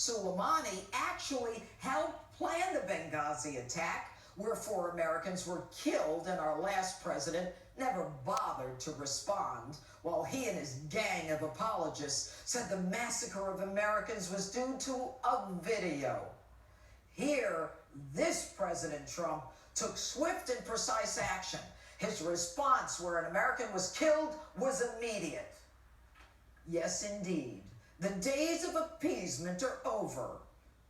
Soleimani actually helped plan the Benghazi attack, where 4 Americans were killed, and our last president never bothered to respond, while he and his gang of apologists said the massacre of Americans was due to a video. Here, this President Trump took swift and precise action. His response where an American was killed was immediate. Yes, indeed. The days of appeasement are over.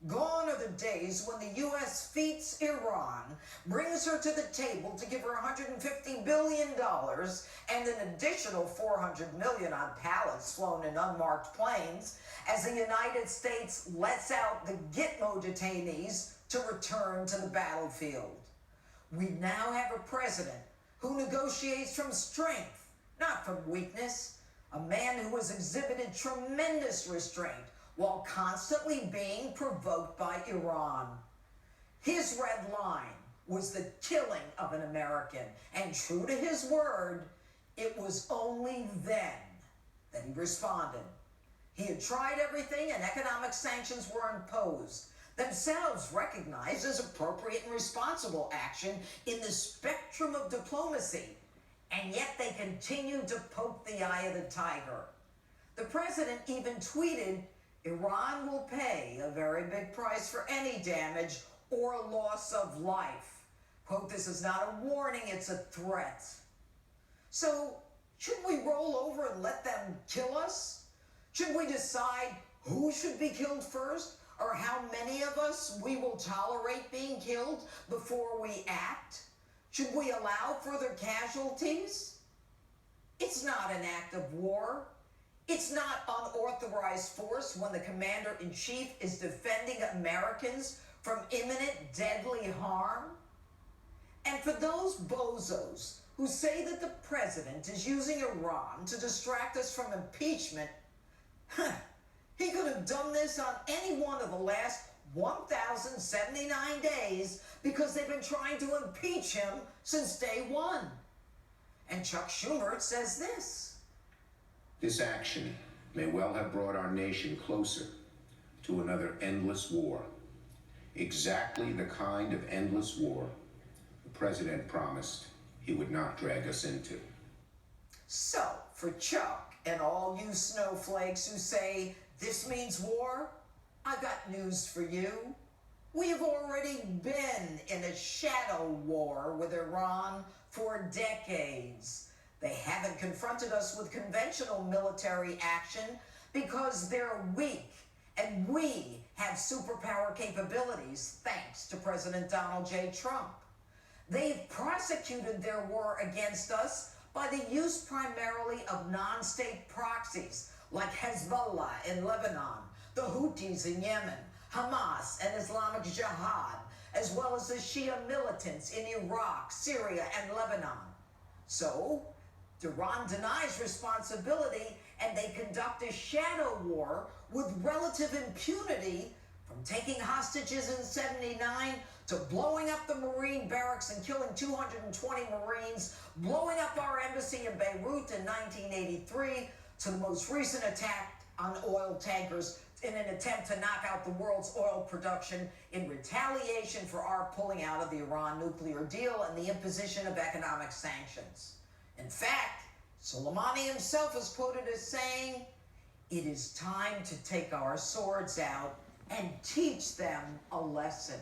Gone are the days when the U.S. feats Iran, brings her to the table to give her $150 billion and an additional $400 million on pallets flown in unmarked planes, as the United States lets out the Gitmo detainees to return to the battlefield. We now have a president who negotiates from strength, not from weakness, a man who has exhibited tremendous restraint while constantly being provoked by Iran. His red line was the killing of an American, and true to his word, it was only then that he responded. He had tried everything, and economic sanctions were imposed, themselves recognized as appropriate and responsible action in the spectrum of diplomacy, and yet they continued to poke the eye of the tiger. The president even tweeted, "Iran will pay a very big price for any damage or loss of life." Quote, "This is not a warning, it's a threat." So, should we roll over and let them kill us? Should we decide who should be killed first, or how many of us we will tolerate being killed before we act? Should we allow further casualties? It's not an act of war. It's not unauthorized force when the commander-in-chief is defending Americans from imminent deadly harm. And for those bozos who say that the president is using Iran to distract us from impeachment, he could have done this on any one of the last 1,079 days because they've been trying to impeach him since day one. And Chuck Schumer says this: "This action may well have brought our nation closer to another endless war. Exactly the kind of endless war the president promised he would not drag us into." So, for Chuck and all you snowflakes who say this means war, I got news for you. We have already been in a shadow war with Iran for decades. They haven't confronted us with conventional military action because they're weak, and we have superpower capabilities thanks to President Donald J. Trump. They've prosecuted their war against us by the use primarily of non-state proxies like Hezbollah in Lebanon, the Houthis in Yemen, Hamas and Islamic Jihad, as well as the Shia militants in Iraq, Syria, and Lebanon. So, Iran denies responsibility, and they conduct a shadow war with relative impunity, from taking hostages in '79 to blowing up the Marine barracks and killing 220 Marines, blowing up our embassy in Beirut in 1983, to the most recent attack on oil tankers in an attempt to knock out the world's oil production in retaliation for our pulling out of the Iran nuclear deal and the imposition of economic sanctions. In fact, Soleimani himself is quoted as saying, "It is time to take our swords out and teach them a lesson."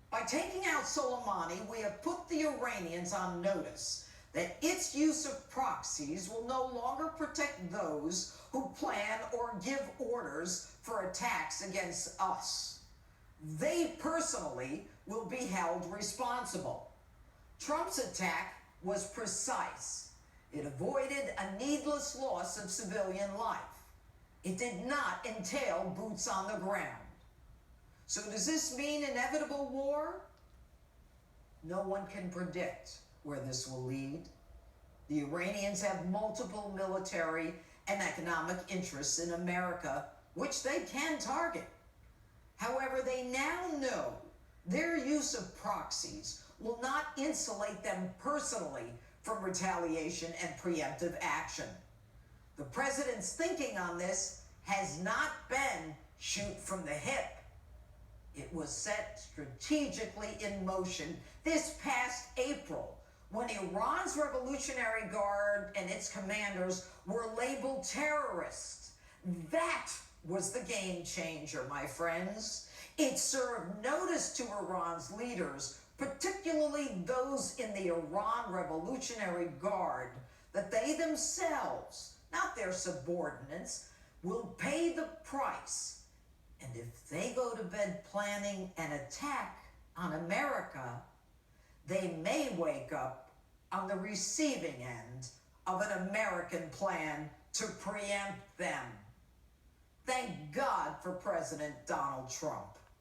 By taking out Soleimani, we have put the Iranians on notice that its use of proxies will no longer protect those who plan or give orders for attacks against us. They personally will be held responsible. Trump's attack was precise. It avoided a needless loss of civilian life. It did not entail boots on the ground. So does this mean inevitable war? No one can predict where this will lead. The Iranians have multiple military and economic interests in America, which they can target. However, they now know their use of proxies will not insulate them personally from retaliation and preemptive action. The president's thinking on this has not been shoot from the hip. It was set strategically in motion this past April when Iran's Revolutionary Guard and its commanders were labeled terrorists. That was the game changer, my friends. It served notice to Iran's leaders, particularly those in the Iran Revolutionary Guard, that they themselves, not their subordinates, will pay the price. And if they go to bed planning an attack on America, they may wake up on the receiving end of an American plan to preempt them. Thank God for President Donald Trump.